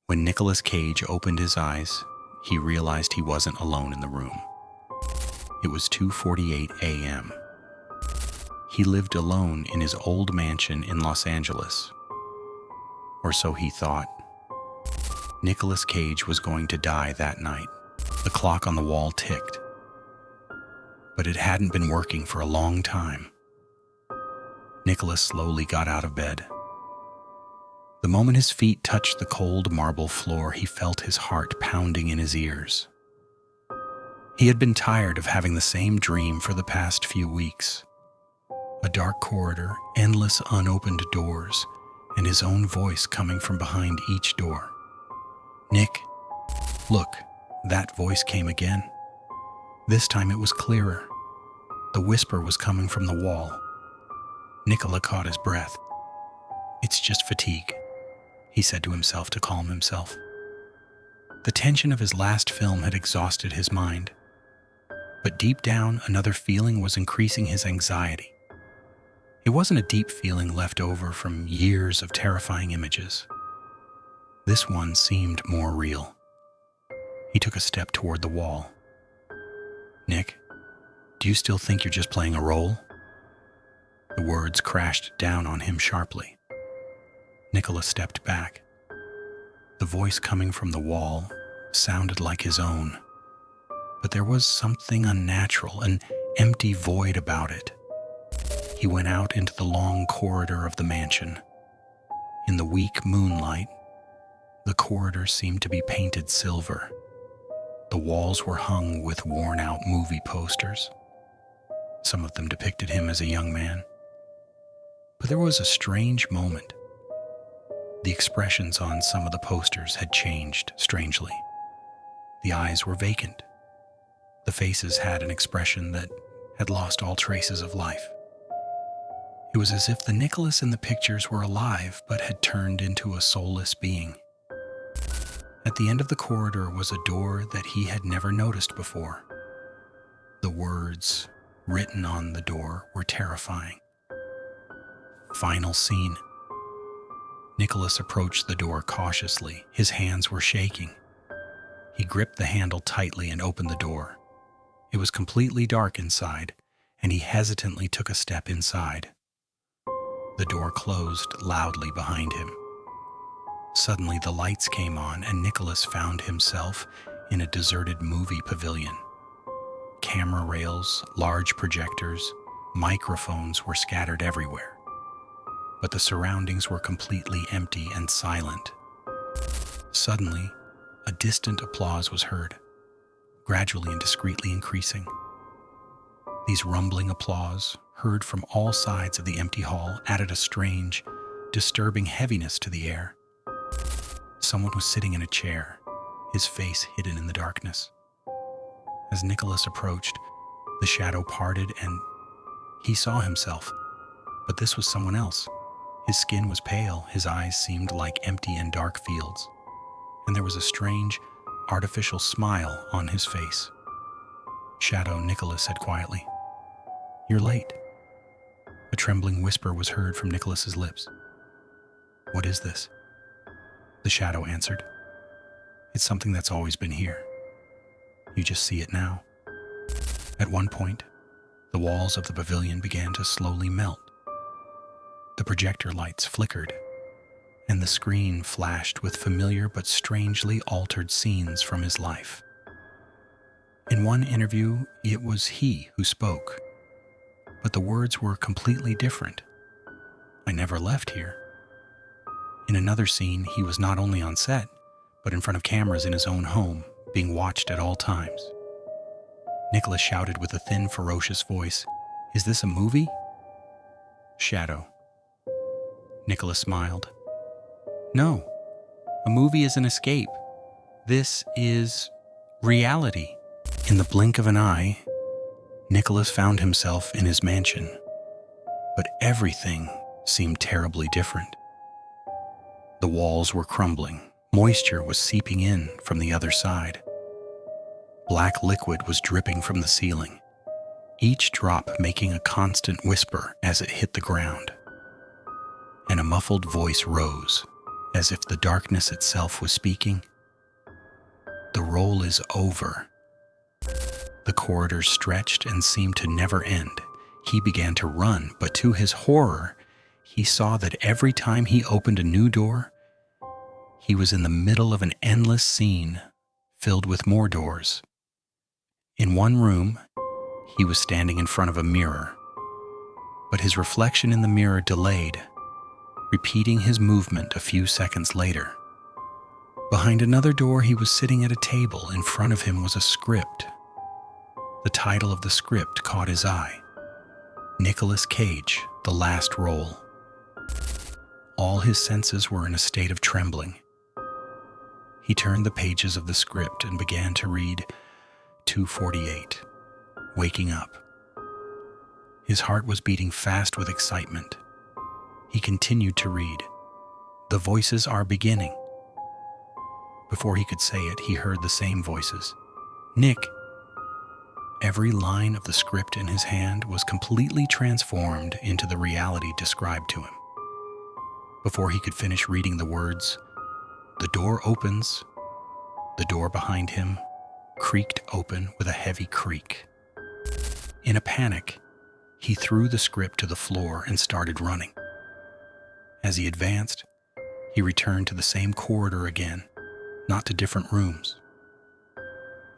When Nicolas Cage opened his eyes, he realized he wasn't alone in the room. It was 2:48 a.m. He lived alone in his old mansion in Los Angeles. Or so he thought. Nicolas Cage was going to die that night. The clock on the wall ticked. But it hadn't been working for a long time. Nicolas slowly got out of bed. The moment his feet touched the cold marble floor, he felt his heart pounding in his ears. He had been tired of having the same dream for the past few weeks. A dark corridor, endless unopened doors, and his own voice coming from behind each door. "Nick, look," that voice came again. This time it was clearer. The whisper was coming from the wall. Nicolas caught his breath. "It's just fatigue," he said to himself to calm himself. The tension of his last film had exhausted his mind. But deep down, another feeling was increasing his anxiety. It wasn't a deep feeling left over from years of terrifying images. This one seemed more real. He took a step toward the wall. "Nick, do you still think you're just playing a role?" The words crashed down on him sharply. Nicolas stepped back. The voice coming from the wall sounded like his own, but there was something unnatural, an empty void about it. He went out into the long corridor of the mansion. In the weak moonlight, the corridor seemed to be painted silver. The walls were hung with worn-out movie posters. Some of them depicted him as a young man. But there was a strange moment. The expressions on some of the posters had changed strangely. The eyes were vacant. The faces had an expression that had lost all traces of life. It was as if the Nicolas in the pictures were alive but had turned into a soulless being. At the end of the corridor was a door that he had never noticed before. The words written on the door were terrifying. "Final scene." Nicolas approached the door cautiously. His hands were shaking. He gripped the handle tightly and opened the door. It was completely dark inside, and he hesitantly took a step inside. The door closed loudly behind him. Suddenly the lights came on, and Nicolas found himself in a deserted movie pavilion. Camera rails, large projectors, microphones were scattered everywhere. But the surroundings were completely empty and silent. Suddenly, a distant applause was heard, gradually and discreetly increasing. These rumbling applause, heard from all sides of the empty hall, added a strange, disturbing heaviness to the air. Someone was sitting in a chair, his face hidden in the darkness. As Nicolas approached, the shadow parted and he saw himself. But this was someone else. His skin was pale, his eyes seemed like empty and dark fields, and there was a strange, artificial smile on his face. "Shadow," Nicolas said quietly. "You're late." A trembling whisper was heard from Nicolas's lips. "What is this?" The shadow answered. "It's something that's always been here. You just see it now." At one point, the walls of the pavilion began to slowly melt. The projector lights flickered, and the screen flashed with familiar but strangely altered scenes from his life. In one interview, it was he who spoke, but the words were completely different. "I never left here." In another scene, he was not only on set, but in front of cameras in his own home, being watched at all times. Nicolas shouted with a thin, ferocious voice, "Is this a movie?" "Shadow." Nicolas smiled. "No, a movie is an escape. This is reality." In the blink of an eye, Nicolas found himself in his mansion, but everything seemed terribly different. The walls were crumbling. Moisture was seeping in from the other side. Black liquid was dripping from the ceiling, each drop making a constant whisper as it hit the ground. And a muffled voice rose, as if the darkness itself was speaking. The roll is over. The corridor stretched and seemed to never end. He began to run, but to his horror, he saw that every time he opened a new door, he was in the middle of an endless scene filled with more doors. In one room, he was standing in front of a mirror, but his reflection in the mirror delayed, repeating his movement a few seconds later. Behind another door, he was sitting at a table. In front of him was a script. The title of the script caught his eye: Nicolas Cage, The Last Roll. All his senses were in a state of trembling. He turned the pages of the script and began to read 2:48, waking up. His heart was beating fast with excitement. He continued to read, "The voices are beginning." Before he could say it, he heard the same voices. "Nick." Every line of the script in his hand was completely transformed into the reality described to him. Before he could finish reading the words, "The door opens," the door behind him creaked open with a heavy creak. In a panic, he threw the script to the floor and started running. As he advanced, he returned to the same corridor again, not to different rooms.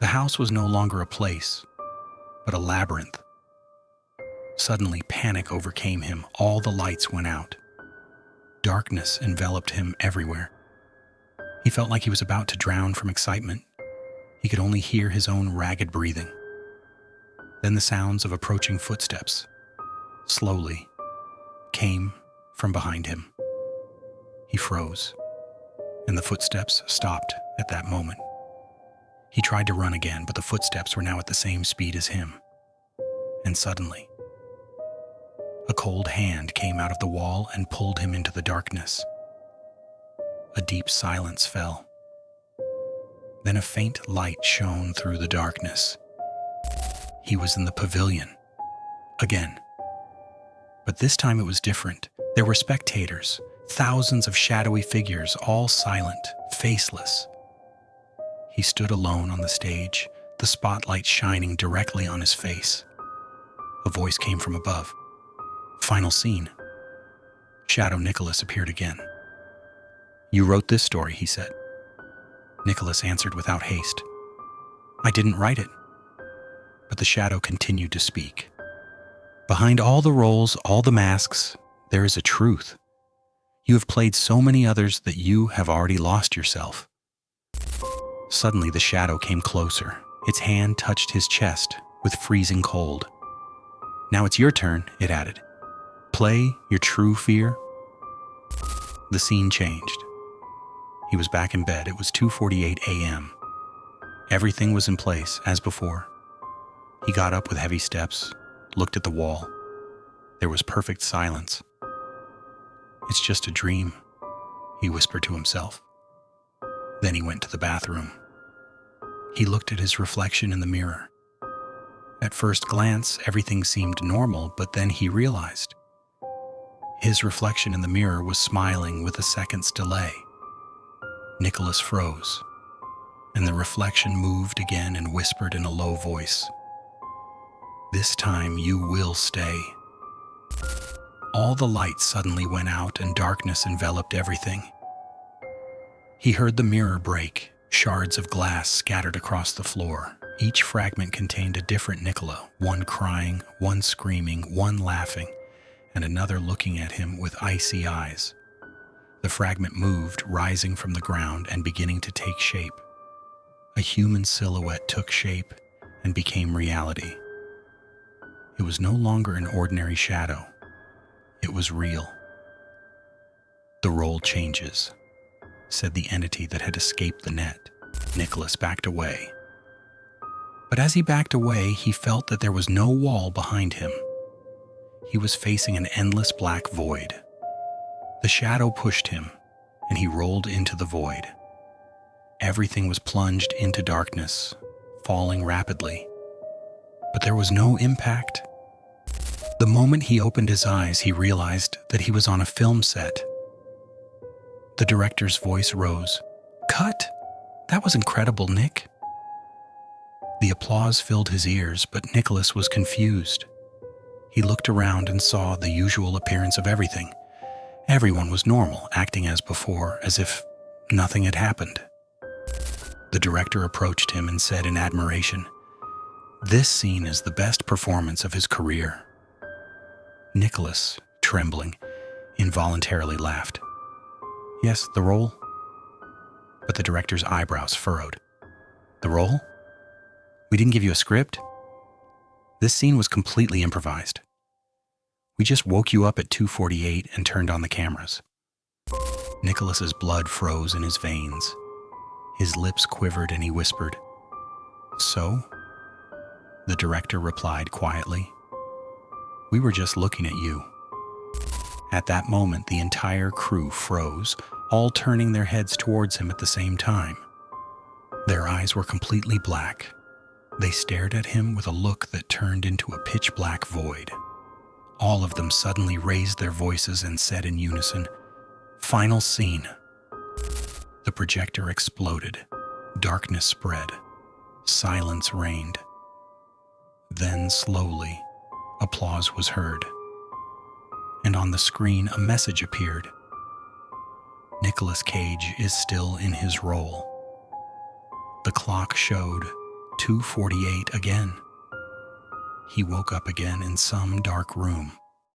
The house was no longer a place, but a labyrinth. Suddenly, panic overcame him. All the lights went out. Darkness enveloped him everywhere. He felt like he was about to drown from excitement. He could only hear his own ragged breathing. Then the sounds of approaching footsteps, slowly, came from behind him. He froze, and the footsteps stopped at that moment. He tried to run again, but the footsteps were now at the same speed as him. And suddenly, a cold hand came out of the wall and pulled him into the darkness. A deep silence fell. Then a faint light shone through the darkness. He was in the pavilion again. But this time it was different. There were spectators, thousands of shadowy figures, all silent, faceless. He stood alone on the stage, the spotlight shining directly on his face. A voice came from above. "Final scene." Shadow Nicholas appeared again. "You wrote this story," he said. Nicholas answered without haste. "I didn't write it." But the shadow continued to speak. "Behind all the roles, all the masks, there is a truth. You have played so many others that you have already lost yourself." Suddenly the shadow came closer. Its hand touched his chest with freezing cold. "Now it's your turn," it added. "Play your true fear." The scene changed. He was back in bed. It was 2:48 a.m. Everything was in place, as before. He got up with heavy steps, looked at the wall. There was perfect silence. "It's just a dream," he whispered to himself. Then he went to the bathroom. He looked at his reflection in the mirror. At first glance, everything seemed normal, but then he realized his reflection in the mirror was smiling with a second's delay. Nicholas froze, and the reflection moved again and whispered in a low voice, "This time you will stay." All the lights suddenly went out and darkness enveloped everything. He heard the mirror break, shards of glass scattered across the floor. Each fragment contained a different Nicola, one crying, one screaming, one laughing, and another looking at him with icy eyes. The fragment moved, rising from the ground and beginning to take shape. A human silhouette took shape and became reality. It was no longer an ordinary shadow. It was real. "The role changes," said the entity that had escaped the net. Nicholas backed away. But as he backed away, he felt that there was no wall behind him. He was facing an endless black void. The shadow pushed him, and he rolled into the void. Everything was plunged into darkness, falling rapidly. But there was no impact. The moment he opened his eyes, he realized that he was on a film set. The director's voice rose. "Cut! That was incredible, Nick." The applause filled his ears, but Nicholas was confused. He looked around and saw the usual appearance of everything. Everyone was normal, acting as before, as if nothing had happened. The director approached him and said in admiration, "This scene is the best performance of his career." Nicholas, trembling, involuntarily laughed. "Yes, the role?" But the director's eyebrows furrowed. "The role? We didn't give you a script? This scene was completely improvised. We just woke you up at 2:48 and turned on the cameras." Nicholas's blood froze in his veins. His lips quivered and he whispered, "So?" The director replied quietly, "We were just looking at you." At that moment, the entire crew froze, all turning their heads towards him at the same time. Their eyes were completely black. They stared at him with a look that turned into a pitch-black void. All of them suddenly raised their voices and said in unison, "Final scene." The projector exploded. Darkness spread. Silence reigned. Then, slowly, applause was heard. And on the screen, a message appeared. Nicolas Cage is still in his role. The clock showed 2:48 again. He woke up again in some dark room.